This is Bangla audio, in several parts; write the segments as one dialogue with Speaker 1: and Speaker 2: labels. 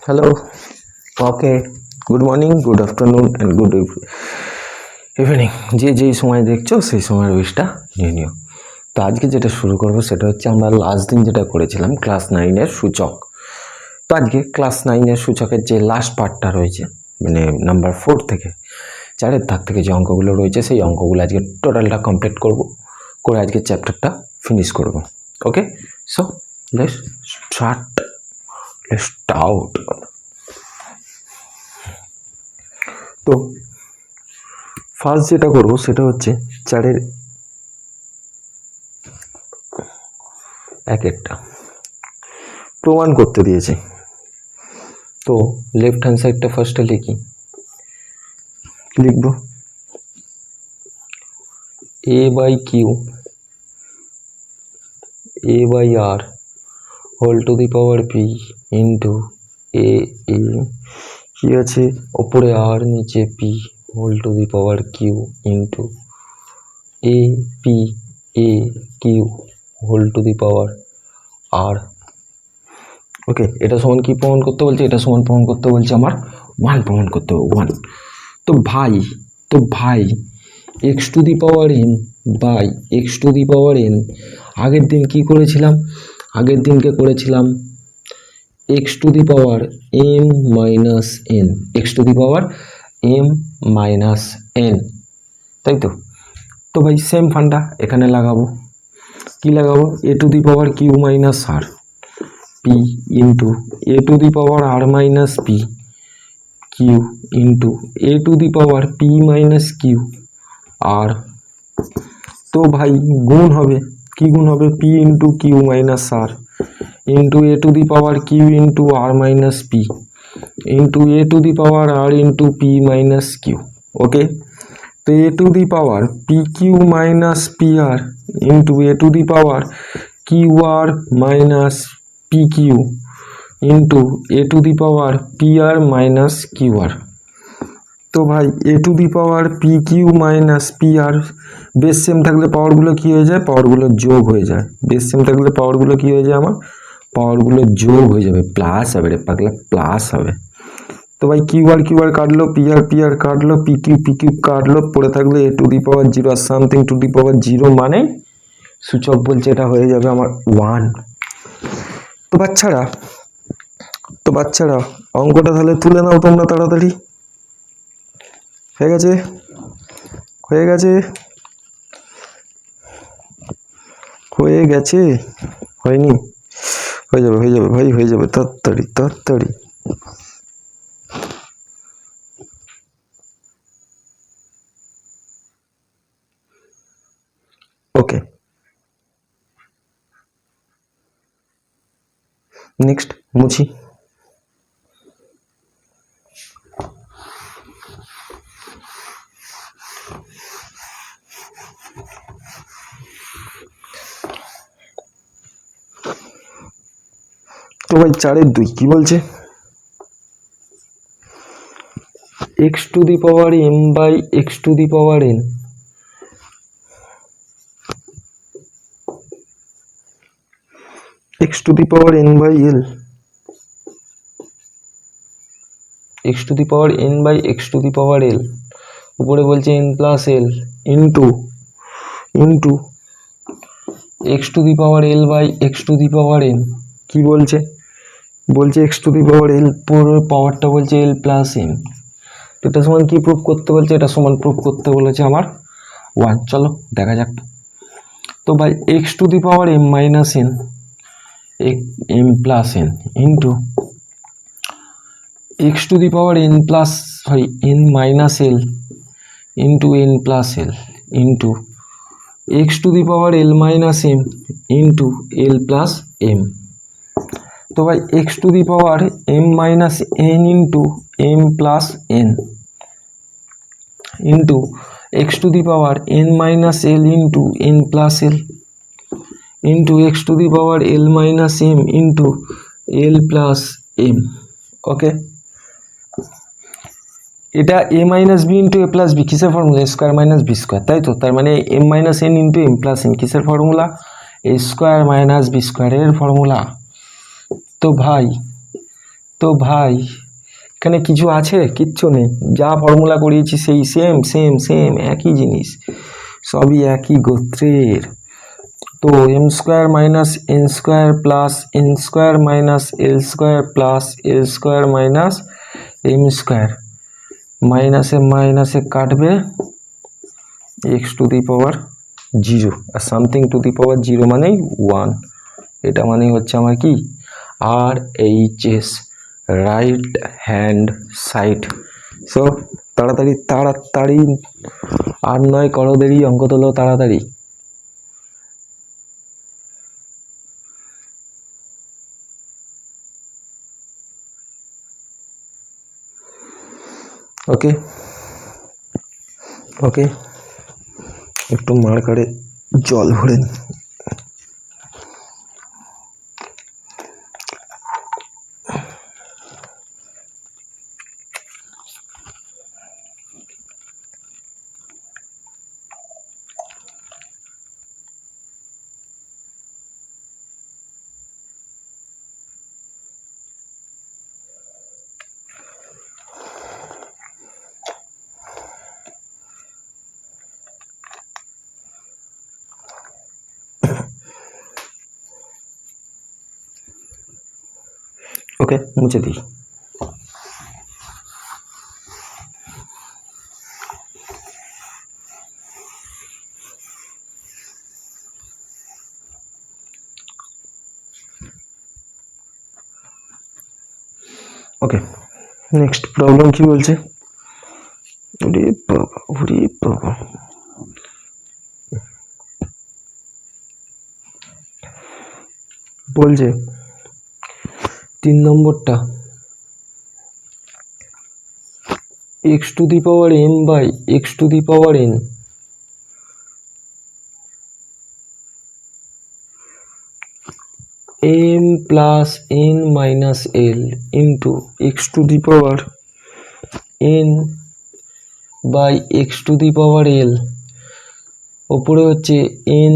Speaker 1: Hello, okay, good morning, good afternoon and good evening. যে যেই সময় দেখছো সেই সময়ের উইশটা নিয়ে নিও। তো আজকে যেটা শুরু করবো সেটা হচ্ছে আমরা লাস্ট দিন যেটা করেছিলাম ক্লাস 9-এর সূচক। তো আজকে ক্লাস 9-এর সূচকের যে লাস্ট পার্টটা রয়েছে, মানে নাম্বার 4 থেকে 4-এর দাগ থেকে যে অঙ্কগুলো রয়েছে সেই অঙ্কগুলো আজকে টোটালটা কমপ্লিট করে আজকে চ্যাপ্টারটা ফিনিশ করব। ওকে, সো লেটস স্টার্ট। তো ফার্স্ট যেটা করব সেটা হচ্ছে 4-এর একটা প্রমাণ করতে দিয়েছে। তো লেফট হ্যান্ড সাইডটা ফার্স্টে লিখব a/q/r whole to the power p into a কি আছে ওপরে r নিচে p whole to the power q into a/q whole to the power r। Okay, এটা সমান কি প্রমাণ করতে বলছে? এটা সমান প্রমাণ করতে বলছে আমার 1 প্রমাণ করতে হবে, 1। তো ভাই x to the power n by x to the power n আগের দিন কি করেছিলাম? আগের দিনকে করেছিলাম x to the power m minus n, x to the power m minus n, তাই তো? তো ভাই সেম ফান্ডা এখানে লাগাবো। কি লাগাবো? a to the power q minus r p into a to the power r minus p q into a to the power p minus q r। তো ভাই গুণ হবে, কি গুণ হবে? p into q minus r into a to the power q into r minus p into a to the power r into p minus q। ওকে, তো a to the power pq minus pr into a to the power qr minus pq into a to the power pr minus qr। তো ভাই a to the power pq minus pr base same থাকলে পাওয়ারগুলো কি হয়ে যায়? পাওয়ারগুলো যোগ হয়ে যায়। বেস সেম থাকলে পাওয়ারগুলো কি হয়ে যায়? আমার পাওয়ারগুলো যোগ হয়ে যাবে, প্লাস হবে রে পাগলা, প্লাস হবে। তো ভাই qr কাটলো, pr কাটলো, pq কাটলো, পড়ে থাকলে a টু দি পাওয়ার 0 আর সামথিং টু দি পাওয়ার 0 মানে সূচক বলছে এটা হয়ে যাবে আমার 1। তো বাচ্চারা অঙ্কটা তাহলে তুলে নাও তোমরা তাড়াতাড়ি। হয়ে গেছে হয়নি? হয়ে যাবে ভাই, হয়ে যাবে তাড়াতাড়ি। ওকে, নেক্সট মুছি। তো ভাই 4-এর 2 কি বলছে? x to the power m by x to the power n x to the power n by l x to the power n by x to the power l উপরে বলছে n plus l into x to the power l by x to the power n। কি বলছে? x to the power l পুরো পাওয়ারটা বলছে l প্লাস n। এটা সমান কি প্রুফ করতে বলছে? এটা সমান প্রুফ করতে বলেছে আমার 1। চলো দেখা যাক। তো ভাই x to the power m minus n m plus n into x to the power n minus l into n plus l into x to the power l minus m into l plus m। তো ভাই x to the power m minus n into m plus n into x to the power n minus l into n plus l into x to the power l minus m into l plus m। ওকে, এটা a minus b into a plus b কিসের formula? a square minus b square, তাই তো? তার মানে m minus n into m plus n কিসের formula? a square minus b square এর ফর্মুলা। তো ভাই তো ভাই এখানে কিছু আছে? কিচ্ছু নেই, যা ফর্মুলা করিয়েছি সেই সেম সেম সেম একই জিনিস, সবই একই গোত্রের। তো m square minus n square plus n square minus l square plus l square minus m square, মাইনাসে মাইনাসে কাটবে এক্স টু দি পাওয়ার 0, আর সামথিং টু দি পাওয়ার 0 মানেই 1, এটা মানেই হচ্ছে আমার কি R H S, right hand side. So তাড়াতাড়ি তাড়াতাড়ি, আর নয় করো দেরি, অঙ্ক তোলো তাড়াতাড়ি। ওকে ওকে, একটু মার্কারে জল ভরে নি। ওকে, মুছে দিই। ওকে, নেক্সট প্রবলেম কি বলছে? ওরে বাবা, ওরে বাবা, বলছে 3 নম্বরটা x to the power m by x to the power n m plus n minus l into x to the power n by x to the power l, ওপরে হচ্ছে n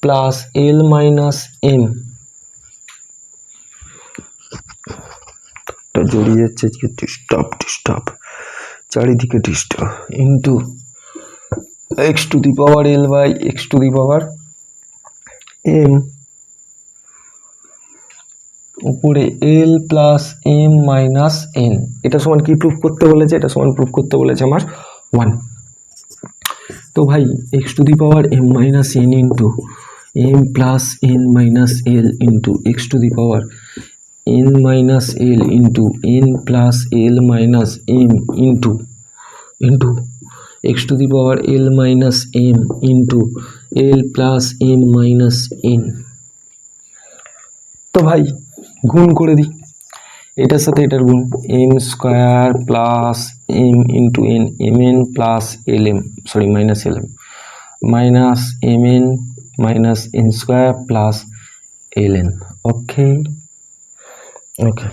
Speaker 1: plus l minus m, জড়িয়ে যাচ্ছে ডিস্টার্ব চারিদিকে disturb, into x to the power l by x to the power m, উপরে l plus m minus n. এটা সমান কি প্রুফ করতে বলেছে? এটা সমান প্রুফ করতে বলেছে আমার 1। তো ভাই x to the power m minus n into m plus n minus l into x to the power n minus l into n plus l minus m into x to the power l minus m into l plus m minus n. তো ভাই গুণ করে দিই, এটার সাথে এটার গুণ, m square plus m into n, m n plus l m, sorry minus l m, minus m n minus n square plus l n. Okay okay,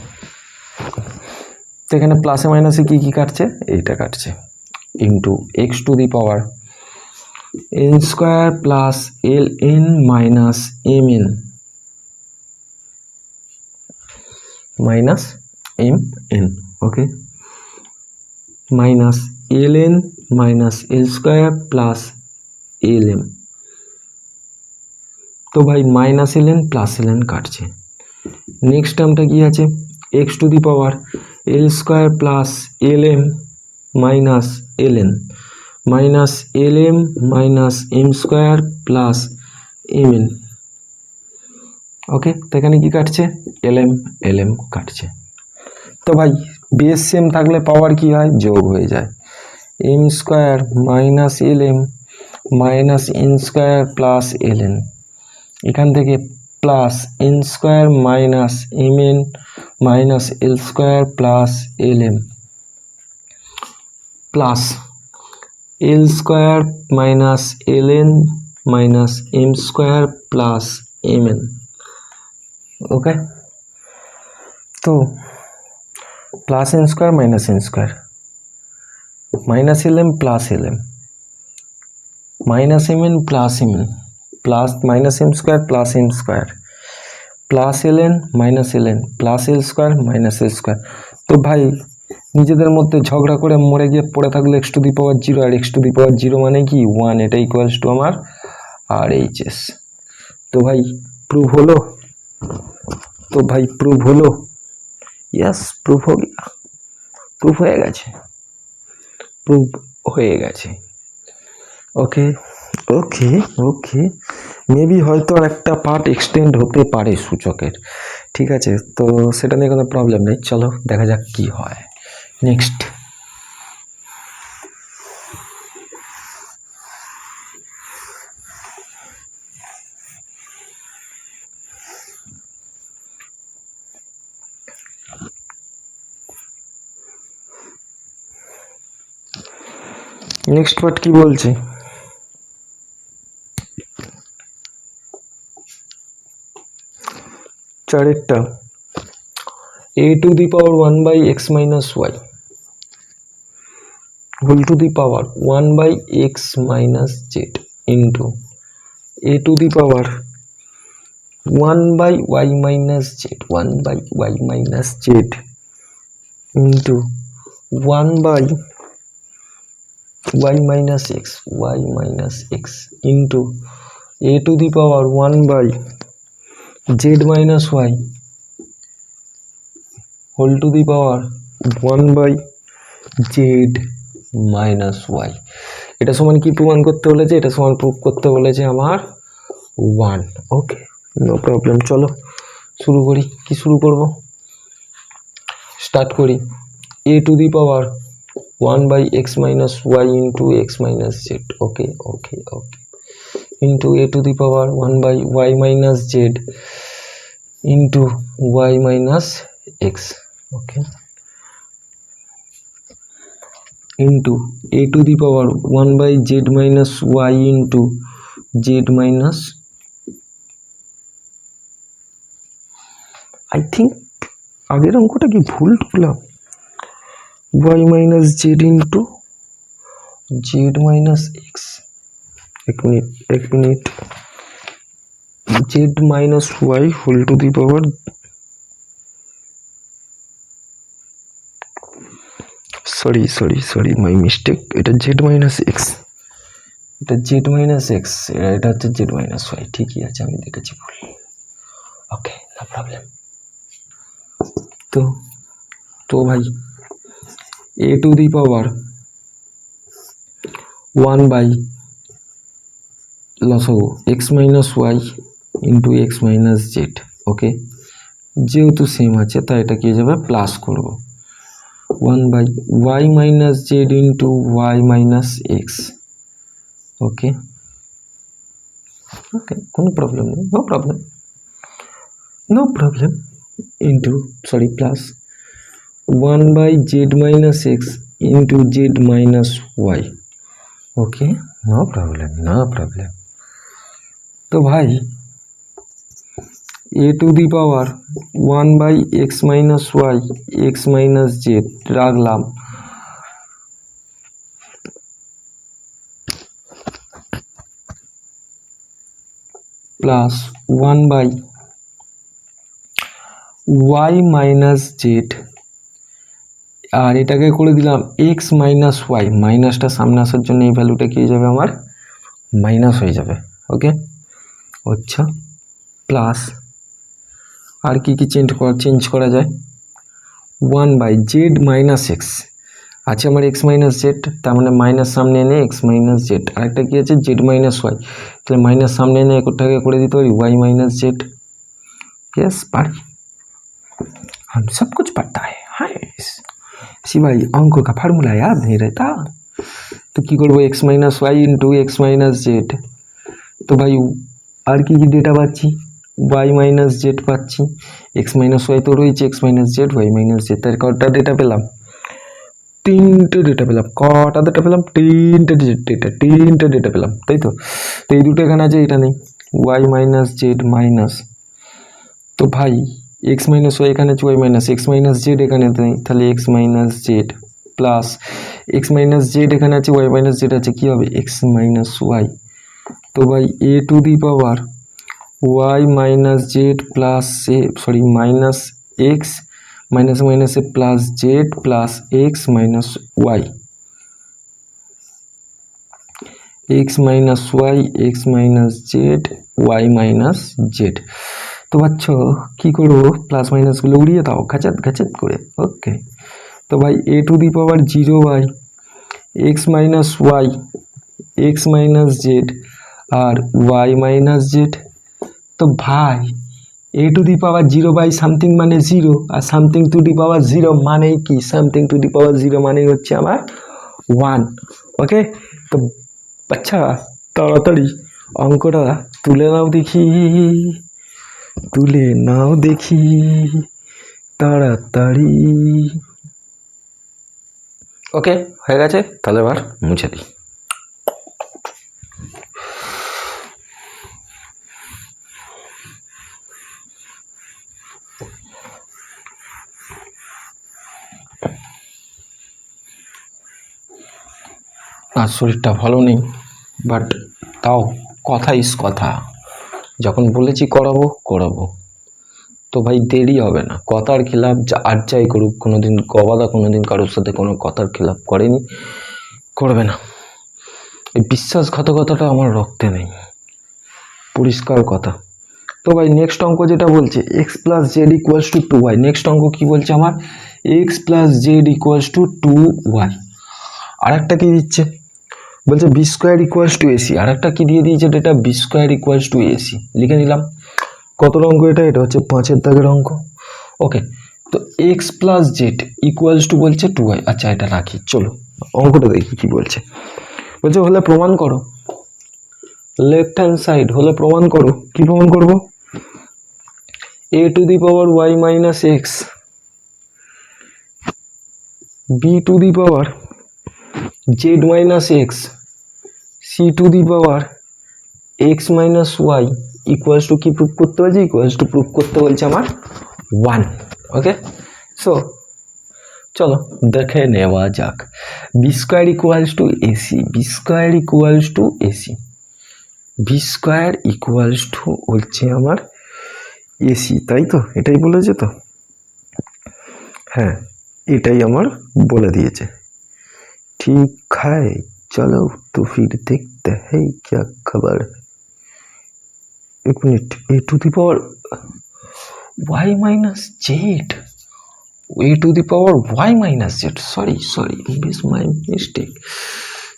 Speaker 1: তো এখানে প্লাসে মাইনাসে কি কি কাটছে? এইটা কাটছে, into x to the power n square plus l n minus m n minus m n, okay, minus l n minus l square plus l m. তো ভাই minus l n plus l n কাটছে। নেক্সট টার্মটা কি আছে? X to the power l square plus l m minus l n minus l m minus m square plus m n. Okay, তো এখানে কি কাটছে? এল এম কাটছে। তো ভাই বেস সেম থাকলে পাওয়ার কি হয়? যোগ হয়ে যায়। M square minus l m minus n square plus l n, এখান থেকে plus n square minus m n minus l square plus l m, plus l square minus l n minus m square plus m n. Okay, তো plus n square minus n square minus l m plus l m minus m n plus m n plus minus m square plus m square plus ln minus ln plus l square minus l square. তো ভাই নিজেদের মধ্যে ঝগড়া করে মরে গিয়ে পড়ে থাকলো x to the power zero, আর x to the power zero মানে কি 1, এটা ইকুয়ালস টু আমার আর এইচ এস। তো ভাই প্রুভ হলো, তো ভাই প্রুভ হলো, यस প্রুভ हो गया, প্রুভ হয়ে গেছে, প্রুভ হয়ে গেছে। ওকে ওকে ওকে, মেবি হয়তো আর একটা পার্ট এক্সটেন্ড হতে পারে সূচকের, ঠিক আছে, তো সেটা নিয়ে কোনো প্রবলেম নেই। চলো দেখা যাক কি হয় নেক্সট। নেক্সট পার্ট কি বলছে, চারেরটা a to the power 1 by x minus y whole to the power 1 by x minus z into a to the power 1 by y minus z 1 by y minus z into 1 by y minus x into a to the power 1 by z minus y whole to the power 1 by z minus y। এটা সমান কি প্রমাণ করতে বলেছে, এটা সমান প্রুফ করতে বলেছে আমার 1। ওকে নো প্রবলেম, চলো শুরু করি। কি শুরু করব, স্টার্ট করি। a to the power 1 by x minus y into x minus z, okay into a to the power 1 by y minus z into y minus x, okay into a to the power 1 by z minus y into z minus, I think আগের অঙ্কটা কি ভুল করলাম, y minus z into z minus x, एक minute z minus y whole to the power, sorry my mistake, এটা z minus x, এটা z minus x, এটা হচ্ছে z minus y, ঠিকই আছে, আমি দেখেছি ভুল। Okay no problem. তো ভাই a to the power 1 by লসাগু x minus y into x minus z, ওকে যেহেতু সেম আছে তাই এটা কি যাবে প্লাস করব 1 by y minus z into y minus x, ওকে কোনো প্রবলেম নেই, no problem into plus 1 by z minus x into z minus y, okay no problem. তো ভাই a to the power 1 by x minus y x minus z রাখলাম, plus 1 by y minus z, আর এটাকে করে দিলাম x minus y, মাইনাসটা সামনে আসার জন্য এই ভ্যালুটা কি হয়ে যাবে আমার মাইনাস হয়ে যাবে, ওকে আচ্ছা প্লাস আর কি চেঞ্জ করা যায় 1 by z minus x আছে আমার x minus z, তার মানে মাইনাস সামনে এনে x minus z, আরেকটা কি আছে z minus y, তাহলে মাইনাস সামনে এনে একটাকে করে দিতে পারি y minus z, यस पारी, हम सब कुछ पढ़ता है। हाँ सिवाय अंक का फार्मूला याद नहीं रहता, तो কি করব x minus y into x minus z, তো ভাই আর কি ডেটা পাচ্ছি y minus z পাচ্ছি, x minus y তো রয়েছে, x minus z y minus z, তার কটা ডেটা পেলাম তিনটে ডেটা পেলাম, কটা ডেটা পেলাম তিনটে ডেটা পেলাম, তাই তো এই দুটো এখানে আছে, এটা নেই y minus z মাইনাস, তো ভাই x minus y এখানে আছে, y minus x minus z এখানে নেই, তাহলে x minus z plus x minus z এখানে আছে, y minus z আছে, কি হবে x minus y, তো ভাই a to the power y minus z plus से sorry minus x minus minus से plus z plus x minus y, x minus y x minus z y minus z. তো বাচ্চ কি করবো, প্লাস মাইনাসগুলো উড়িয়ে দাও ঘাচাত ঘাচাত করে। ওকে, তো ভাই a to the power 0 by x minus y x minus z আর ওয়াই মাইনাস জেড। তো ভাই a to the power 0 by something মানে 0, আর সামথিং টু দি পাওয়ার 0 মানেই কি, সামথিং টু দি পাওয়ার 0 মানেই হচ্ছে আমার 1। ওকে, তো আচ্ছা তাড়াতাড়ি অঙ্কটা তুলে নাও দেখি, তুলে নাও দেখি তাড়াতাড়ি। ওকে হয়ে গেছে, তাহলে এবার মুছে দিই। আর শরীরটা ভালো নেই, বাট তাও কথা ইস কথা, যখন বলেছি করাবো করাবো। তো ভাই দেরি হবে না, কথার খেলাপ আর যাই করুক, কোনোদিন গবাদা কোনোদিন কারোর সাথে কোনো কথার খেলাপ করেনি, করবে না। এই বিশ্বাসঘাতকতাটা আমার রক্তে নেই, পরিষ্কার কথা। তো ভাই নেক্সট অঙ্ক যেটা বলছে x plus z equals to 2y, next অঙ্ক কি বলছে আমার, x plus z equals to 2y। আর একটা কি দিচ্ছে, বলছে b square equals to a c. আর একটা কি দিয়ে দিয়েছে, এটা b square equals to a c লিখে নিলাম। কত অঙ্ক এটা, এটা হচ্ছে 5-এর দাগের অঙ্ক। ওকে, তো x plus z equals two বলছে 2y। আচ্ছা এটা রাখি, চলো অঙ্কটা দেখি কি বলছে। বলছে হলে প্রমাণ করো, লেফট হ্যান্ড সাইড হলে প্রমাণ করো। কি প্রমাণ করবো, a to the power y minus x b to the power z minus x c to the power x minus y equals to কি প্রুভ করতে বলছে, ইকুয়ালস টু প্রুভ করতে বলছে আমার 1। ওকে, সো চলো দেখে নেওয়া যাক। B square equals to ac, b square equals to ac, b square equals to হচ্ছে আমার এসি, তাই তো? এটাই বলেছে তো? হ্যাঁ এটাই আমার বলে দিয়েছে। ঠিক है, चलो तो फिर देखते हैं क्या खबर है। एक minute, a to the power y minus z, a to the power y minus z, sorry sorry this my mistake.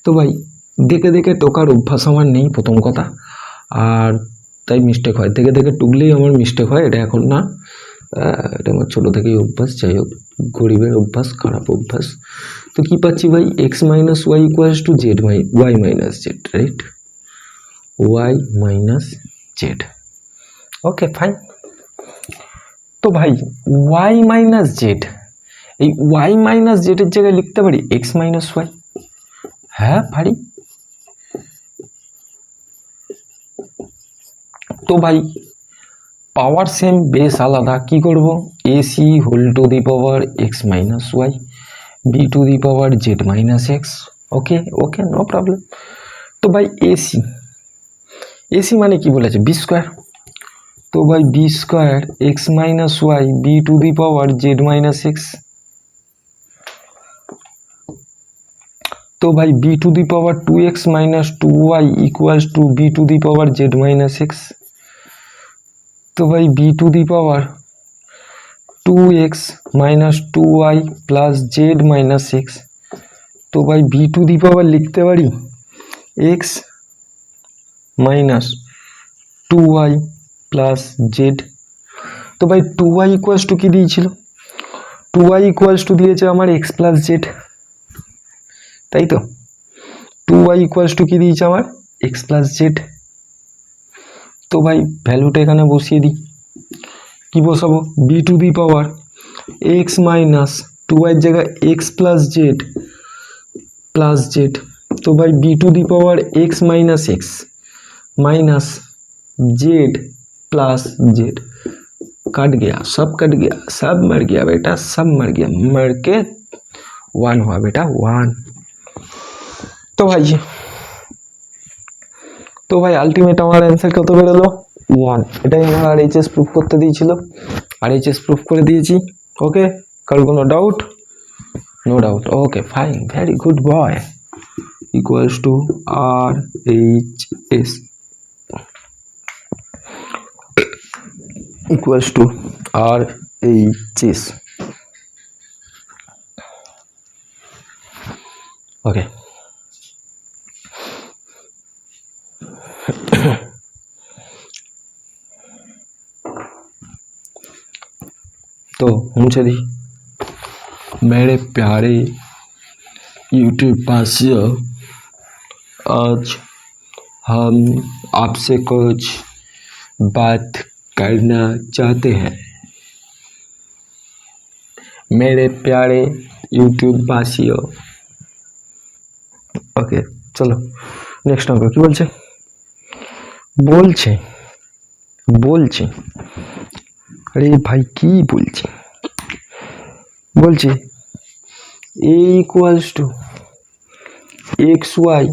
Speaker 1: তো ভাই দেখে দেখে টোকার অভ্যাস আমার নেই প্রথম কথা, আর তাই মিস্টেক হয়, দেখে দেখে টুকলেই আমার মিস্টেক হয়। এটা এখন না, এটা আমার ছোটো থেকেই অভ্যাস। যাই হোক, গরিবের অভ্যাস, খারাপ অভ্যাস। তো কি পাচ্ছি ভাই, x minus y equals to z y minus z, right? Y minus z. Okay fine. তো ভাই ওয়াই মাইনাস জেড, এই ওয়াই মাইনাস জেডের জায়গায় লিখতে পারি এক্স মাইনাস ওয়াই। হ্যাঁ পারি। তো ভাই পাওয়ার সেম বেস আলাদা, কি করব, ac whole to the power x minus y b to the power z minus x. Okay okay no problem. তো ভাই এসি, এসি মানে কি বলেছে, বি স্কোয়ার। তো ভাই b square x minus y b to the power z minus x. তো ভাই b to the power 2x minus 2y equals to b to the power z minus x. তো ভাই b to the power 2x minus 2y plus z minus x. তো ভাই বি টু দি পাওয়ার লিখতে পারি x minus 2y plus z. তো ভাই 2y ইকুয়ালস টু কি দিয়েছিল, 2y ইকুয়ালস টু দিয়েছে আমার x প্লাস জেড, তাই তো? 2y ইকুয়ালস টু কি দিয়েছে আমার x প্লাস জেড। তো ভাই ভ্যালুটা এখানে বসিয়ে দিই। কি বসাবো, b to the power x minus 2y জায়গায় x plus z plus z. তো ভাই b to the power x minus x minus z plus z, cut गया, सब कट गया, सब मर गया बेटा, सब मर गया, मर के 1 हुआ बेटा 1। तो भाई अल्टीमेट हमारा आंसर कत बेरोलो ওয়ান, এটাই আমার আর এইচএস প্রুফ করতে দিয়েছিল, আর এইচএস প্রুফ করে দিয়েছি। ওকে, কারোর কোনো doubt? No doubt. Okay fine, very good boy. Equals to R H S equals to RHS. Okay. तो मुझे दी मेरे प्यारे यूट्यूब वासियों, आज हम आपसे कुछ बात करना चाहते हैं। मेरे प्यारे यूट्यूब वासियों, ओके चलो नेक्स्ट अंक কি বলছে? বলছে আরে ভাই কি বলছে? বলছে a equals to xy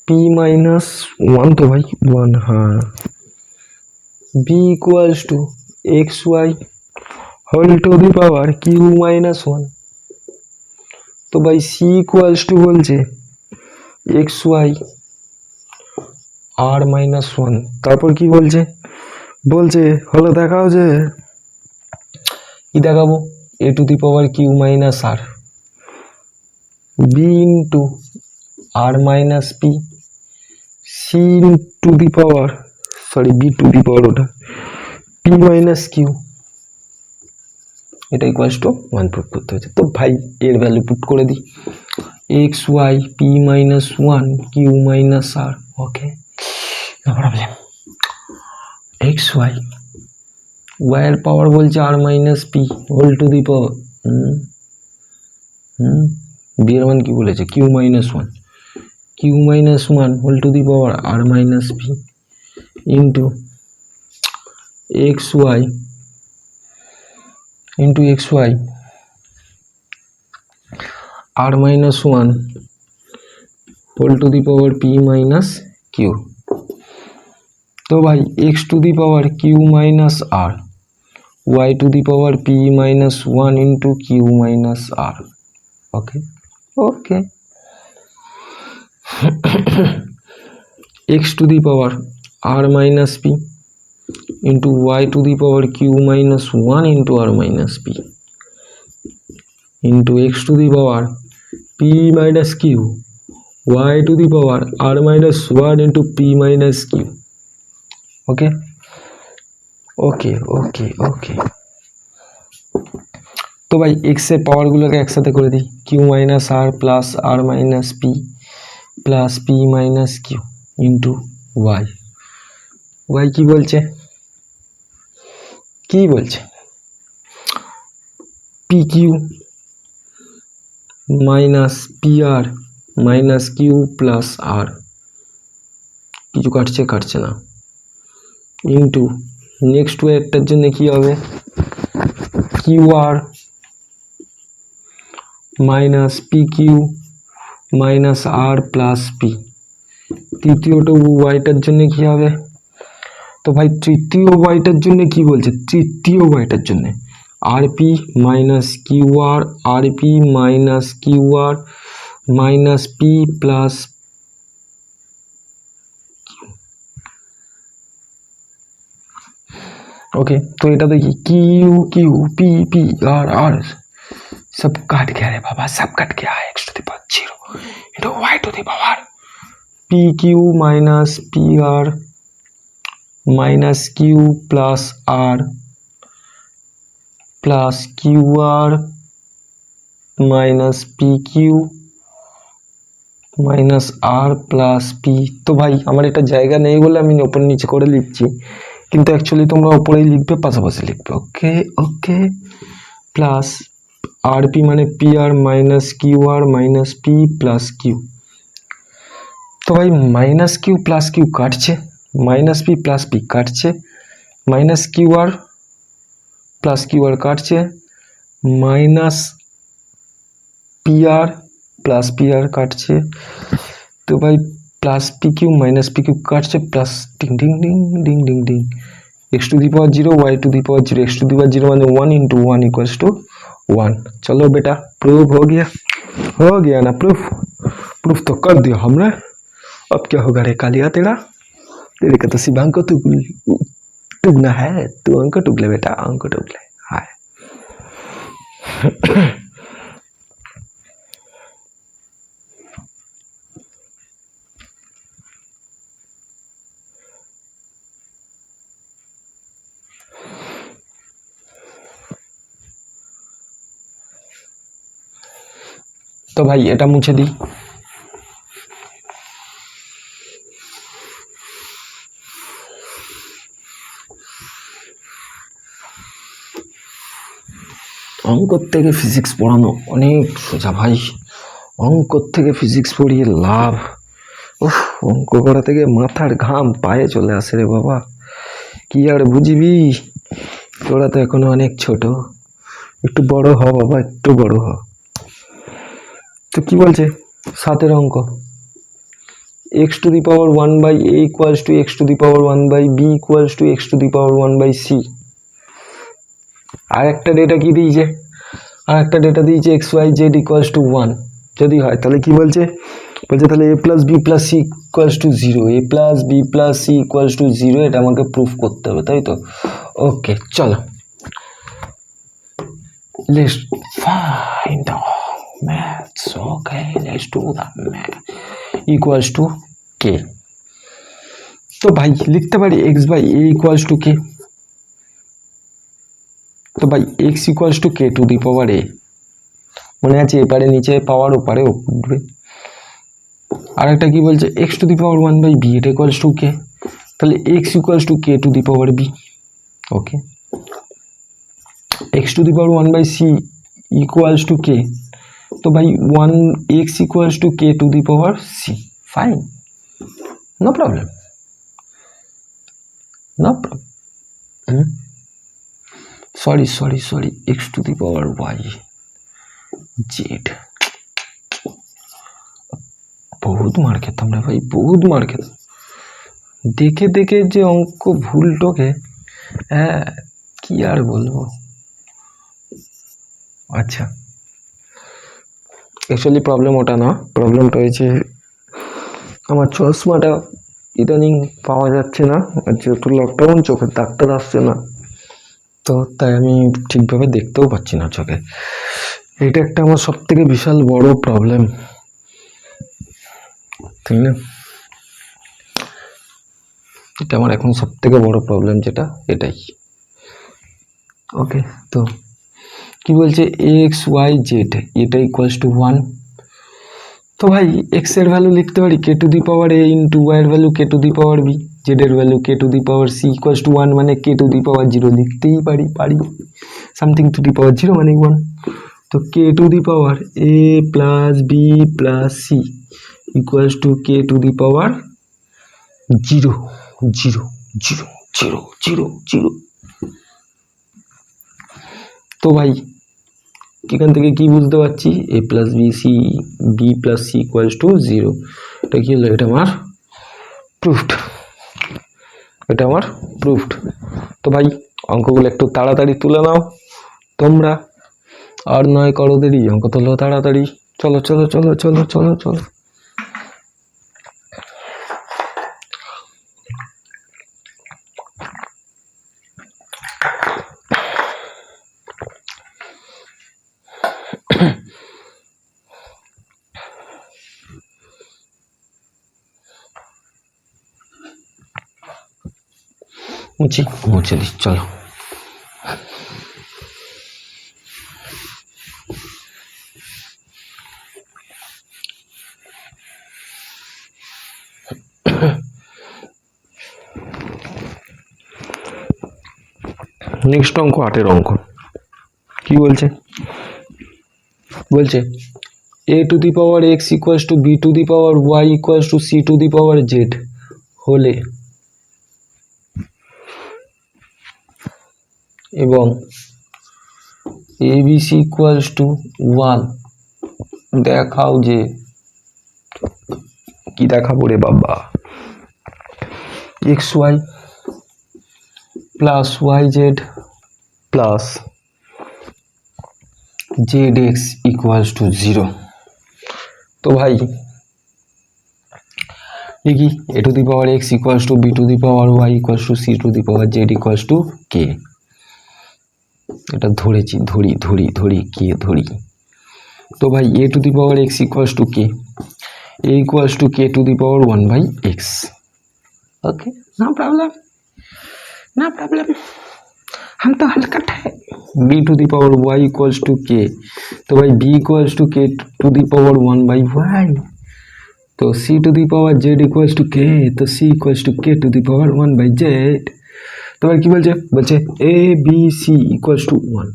Speaker 1: p minus 1, तो भाई 1, हाँ, b equals to xy whole to the power q minus 1, तो भाई c equals to বলছে xy r minus 1, তারপর কি বলছে? বলছে হলো দেখাও যে কি দেখাবো, a to the power q minus r, b into r minus p, c to the power b to the power ওটা p minus q, এটা ইকুয়ালস টু 1 পুট করতে হচ্ছে। তো ভাই এর ভ্যালু পুট করে দিই, xy p minus 1 q minus r, okay no problem. xy y এর পাওয়ার বলছে r minus p whole to the power, b এর মান কি বলেছে q minus 1, q minus 1 whole to the power r minus p into xy r minus 1 whole to the power p minus q, तो भाई x to the power q minus r, y to the power p minus 1 into q minus r, okay okay x to the power r minus p into y to the power q minus 1 into r minus p into x to the power p minus q y to the power r minus 1 into p minus q, okay okay okay okay. तो भाई x এর পাওয়ারগুলোকে একসাথে করে দিই, q minus r plus r minus p plus p minus q into y। y কি বলছে? pq minus pr minus q plus r, কিছু কাটছে না, ইন্টু নেক্সট ওয়েটার জন্য কি হবে qr minus pq minus r plus p, তৃতীয়টা ওয়াইটার জন্য কি হবে? তো ভাই তৃতীয় ওয়াইটার জন্য কি বলছে? তৃতীয় ওয়াইটার জন্য rp minus qr rp minus qr minus p plus okay तो এটা দেখি Q Q P P R আর सब कट गया रे बाबा, सब कट गया। x to the power 0 into y to the power pq minus pr minus q plus r plus qr minus pq minus r plus p। তো ভাই আমার এটা জায়গা নেই বলে আমি ওপর নিচে করে লিখছি, কিন্তু অ্যাকচুয়ালি তোমরা উপরেই লিখবে, পাশাপাশি লিখবে। ওকে ওকে প্লাস rp মানে pr minus qr minus p plus q। তো ভাই মাইনাস q প্লাস q কাটছে, মাইনাস p প্লাস p কাটছে, মাইনাস qr প্লাস qr কাটছে, মাইনাস pr প্লাস pr কাটছে। তো ভাই plus p q minus p q কাটছে প্লাস ডিং ডিং ডিং ডিং ডিং ডিং x to the power 0 y to the power 0 x to the power 0 माने 1 इंटू 1 इक्वल्स टू 1। चलो बेटा प्रूफ हो गया ना प्रूफ तो कर दिया हमने। अब क्या होगा रे कालिया तेरे का तो सिर्फ अंक टूगना है, तू अंक टूग ले बेटा, अंक टूग ले। हाय तो भाई এটা মুছে দিই। অঙ্ক থেকে ফিজিক্স পড়ানো অনেক সোজা ভাই, অঙ্ক থেকে ফিজিক্স পড়িয়ে লাভ। অঙ্ক করা থেকে মাথার ঘাম পায়ে চলে আসে রে বাবা, কি আর বুঝবি, তোরা তো এখনো অনেক ছোট, একটু বড় হ বাবা, একটু বড় হ। তো কি বলছে 7 অঙ্ক, x to the power 1 by a equals to x to the power 1 by b equals to x to the power 1 by c। আর একটা ডেটা কি দিয়েছে, x y z equals to 1 যদি হয় তাহলে কি বলছে তাহলে a plus b plus c equals to 0, a plus b plus c equals to 0, এটা আমাকে প্রুফ করতে হবে, তাই তো? ওকে চলো let's find maths. Okay, let's do the math. Equals to k. तो भाई लिखते पारी x by a equals to k. तो भाई x equals to k to the power a. মনে আছে এপারে নিচে পাওয়ার ওপারে উঠবে। আর একটা কি বলছে x to the power 1 by b, এটা equals to k, তাহলে x equals to k to the power b. Okay, x to the power 1 by c equals to k, तो भाई 1x equals to k to the power c. Fine, no problem. Sorry, x to the power y z। बहुत मार खेताम रे भाई, बहुत मार खेताम, देखे देखे जे अंक भूल टोके, কি আর বলবো। আচ্ছা অ্যাকচুয়ালি প্রবলেম ওটা না, প্রবলেমটা হয়েছে আমার চশমাটা ইদানিং পাওয়া যাচ্ছে না, আর যেহেতু লকডাউন চোখের ডাক্তার আসছে না, তো তাই আমি ঠিকভাবে দেখতেও পাচ্ছি না চোখে। এটা একটা আমার সব থেকে বিশাল বড় প্রবলেম, তাই না? এটা আমার এখন সব থেকে বড় প্রবলেম, যেটা এটাই। ওকে, তো কি বলছে এক্স ওয়াই জেড এটা ইকুয়ালস টু 1। তো ভাই এক্স এর ভ্যালু লিখতে পারি k to the power a into y এর value k to the power b, z এর value k to the power c equals to 1, মানে কে টু দি পাওয়ার 0 লিখতেই পারি সামথিং টু দি পাওয়ার 0 মানে 1। তো k to the power a plus b plus c equals to k to the power 0 0 0 0 0 0। তো ভাই এখান থেকে কি বুঝতে পারছি, a plus b c b plus c equals to 0। এটা কি হলো, এটা আমার প্রুফড, তো ভাই অঙ্কগুলো একটু তাড়াতাড়ি তুলে নাও তোমরা, আর নয় করো দেরি, অঙ্ক তুলো তাড়াতাড়ি। চলো চলো চলো চলো চলো চলো। মুছে দিই, চলো। নেক্সট অঙ্ক 8 অঙ্ক কি বলছে a to the power x equals to b to the power y equals to c to the power z হলে এবং abc ইকুয়ালস টু 1 দেখাও যে কি দেখাবো রে বাবা, x y plus y z plus z x equals to 0। তো ভাই লিখি a to the power x equals to b to the power y equals to c to the power z equals to k। এটা ধরেছি, ধরি কে ধরি। তো ভাই a to the power x equals to k, a equals to k to the power 1/x। Okay, no problem, हम तो हल करते हैं। b to the power y equals to k, तो भाई b equals to k to the power 1/y, तो c to the power z equals to k, तो c equals to k to the power 1/z। तो भाई की বলছে a b c equals to 1।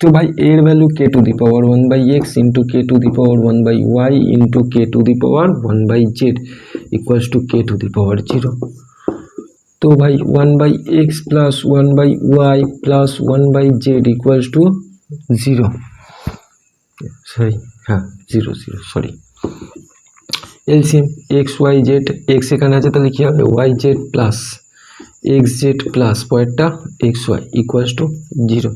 Speaker 1: तो भाई एर value k to the power 1/x into k to the power 1/y into k to the power 1/z equals to k to the power 0। तो भाई 1/x plus 1/y plus 1/z equals to 0। Sorry, हाँ 0 sorry. LCM x y z, x এখানে আছে তাহলে কি হবে y z plus x z plus পরেরটা एक्स वाई इक्वल्स टू 0।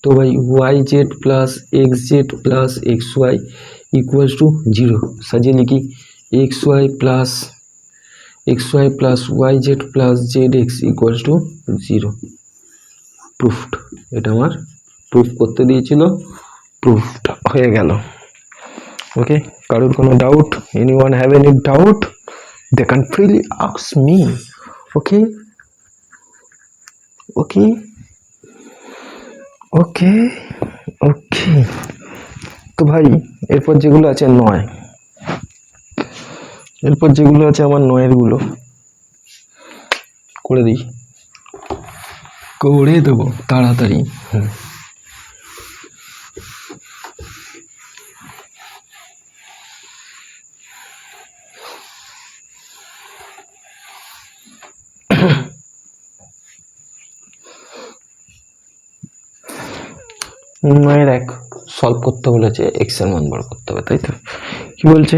Speaker 1: तो भाई y z plus x z plus x y equals to 0। साजिए लिखी x y plus y z plus z x equals to 0। Proved, এটা আমার প্রুফ করতে দিয়েছিল, প্রুফড হয়ে গেল। ওকে, কারোর কোনো doubt? Anyone have any doubt? They can freely ask me. Okay okay okay okay. তো ভাই এরপর যেগুলো আছে 9, এরপর যেগুলো আছে আমার 9 গুলো করে দিই, করে দেবো তাড়াতাড়ি। নয়ের এক সলভ করতে বলেছে, এক্স এর মান বার করতে হবে, তাই তো? কি বলছে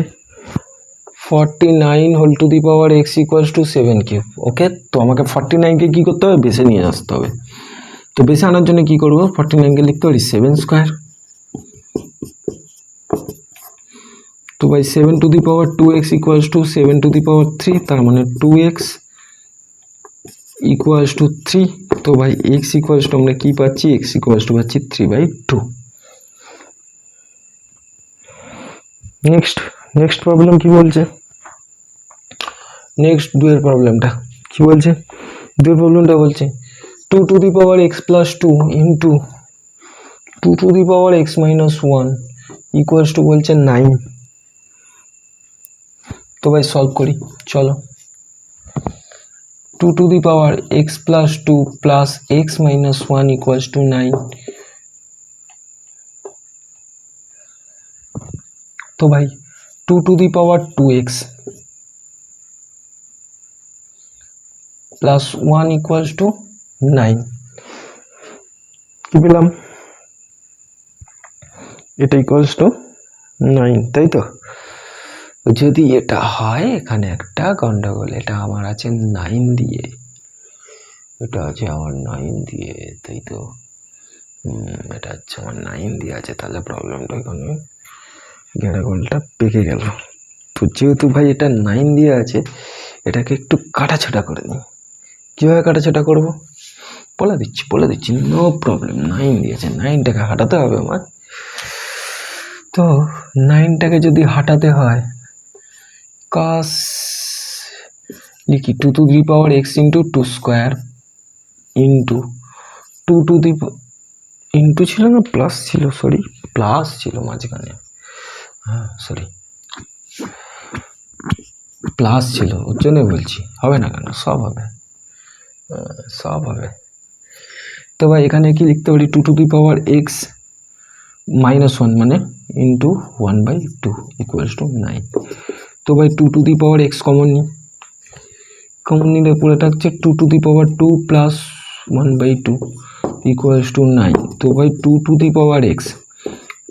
Speaker 1: 49 whole to the power x equals to 7 cube. Okay, তো আমাকে 49 কে কি করতে হবে, বেসে নিয়ে আসতে হবে। তো বেসে আনার জন্য কি করব, 49 কে লিখতে পারি 7 স্কয়ার। তো ভাই 7 to the power 2x equals to 7 to the power 3, তার মানে 2x ইকুয়ালস টু 3। তো ভাই x ইকুয়ালস টু আমরা কি পাচ্ছি, x ইকুয়ালস টু পাচ্ছি 3/2। নেক্সট প্রবলেম কি বলছে, নেক্সট দুয়ের প্রবলেমটা কি বলছে, দুয়ের প্রবলেমটা বলছে 2 two the power x plus 2 into 2 two the power x minus 1 equals to বলছে 9। তো ভাই সলভ করি, চলো। 2 to the power x plus 2 plus x minus 1 equals to 9। तो भाई 2 to the power 2x plus 1 equals to 9। কি পেলাম, এটা equals to 9, তাই তো? যদি এটা হয়, এখানে একটা গন্ডগোল, এটা আমার আছে 9 দিয়ে, এটা আছে আমার 9 দিয়ে, তাই তো? এটা হচ্ছে আমার 9 দিয়ে আছে, তাহলে প্রবলেমটা এখানে গন্ডগোলটা পেকে গেল। তো যেহেতু ভাই এটা 9 দিয়ে আছে, এটাকে একটু কাটাছাটা করে নিই। কীভাবে কাটাছাটা করব বলে দিচ্ছি, নো প্রবলেম। 9 দিয়েছে, 9টাকে হাঁটাতে হবে আমার। তো 9টাকে যদি হাঁটাতে হয়, cos লিখি 2 to the power x into 2 square into 2 to the into ছিল না প্লাস ছিল, সরি প্লাস ছিল মাঝখানে, হ্যাঁ সরি প্লাস ছিল, ওর জন্য বলছি। হবে না কেন, সব হবে। তো ভাই এখানে কি লিখতে পারি, 2 to the power x minus 1 মানে ইন্টু 1/2 ইকুয়ালস টু 9। তো ভাই 2 to the power x common নিলে পুরোটা হচ্ছে 2 to the power 2 plus 1/2 equals to 9। তো ভাই 2 to the power x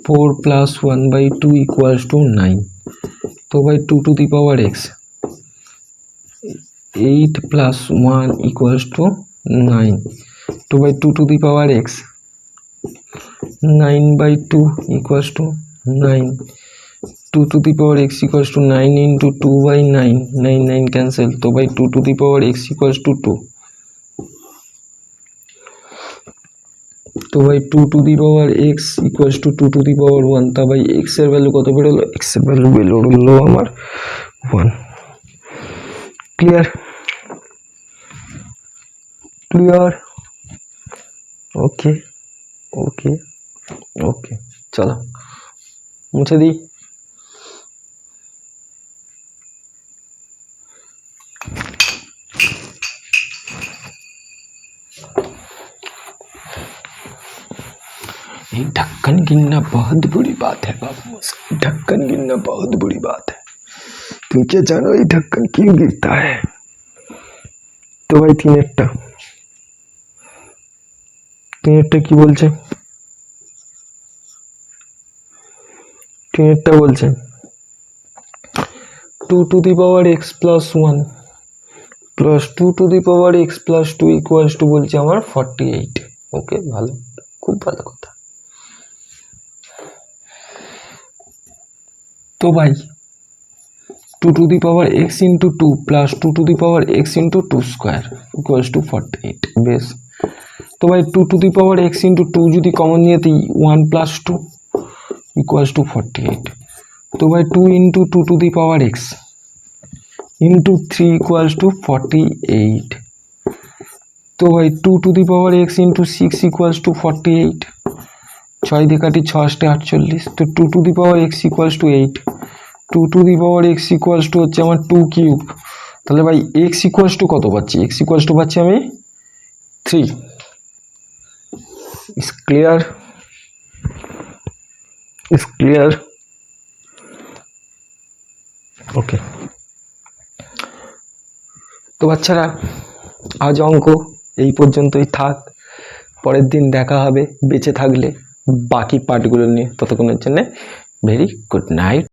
Speaker 1: 4 plus 1/2 equals to 9। তো ভাই 2 to the power x 8 plus 1 equals to 9. তো ভাই 2 to the power x 9/2 equals to 9. 2 to the power x equals to 9 into 2/9. 9 cancel. तो भाई 2 to the power x equals to 2. तो भाई 2 to the power x equals to 2 to the power 1. তা ভাই x এর ভ্যালু কত বেরোলো? x এর ভ্যালু বেরোলো আমার 1. ক্লিয়ার? ক্লিয়ার? ওকে ওকে ওকে, চলো মুছে দিই। ढक्कन गिनना बहुत बुरी बात है बाबू, ढक्कन गिनना बहुत बुरी बात है। तुम क्या जानो ये ढक्कन क्यों गिरता है? तो भाई তিনেরটা কি বলছে? তিনেরটা বলছে 2 to the power x plus 1 plus 2 to the power x plus 2 equals to বলছে আমার 48। ওকে, ভালো, খুব ভালো কথা। তো ভাই 2 to the power x into 2 plus 2 to the power x into 2 square equals to 48। বেশ, তো ভাই 2 to the power x into 2 যদি কমন নিয়ে দিই 1 plus 2 equals to 48। তো ভাই 2 into 2 to the power x into 3 equals to 48। তো ভাই 2 to the power x into 6 equals to 48। 6 দিয়ে কাটি 6 8 48। তো 2 to the power x equals to 8। 2 to the power x equals to হচ্ছে আমার 2 কিউব। তাহলে ভাই x equals to কত পাচ্ছি? x equals to পাচ্ছি আমি 3। is clear? is clear? ওকে, তো বাচ্চারা আজ অঙ্ক এই পর্যন্তই থাক। পরের দিন দেখা হবে বেঁচে থাকলে বাকি পার্টগুলো নিয়ে। ততক্ষণের জন্য ভেরি গুড নাইট।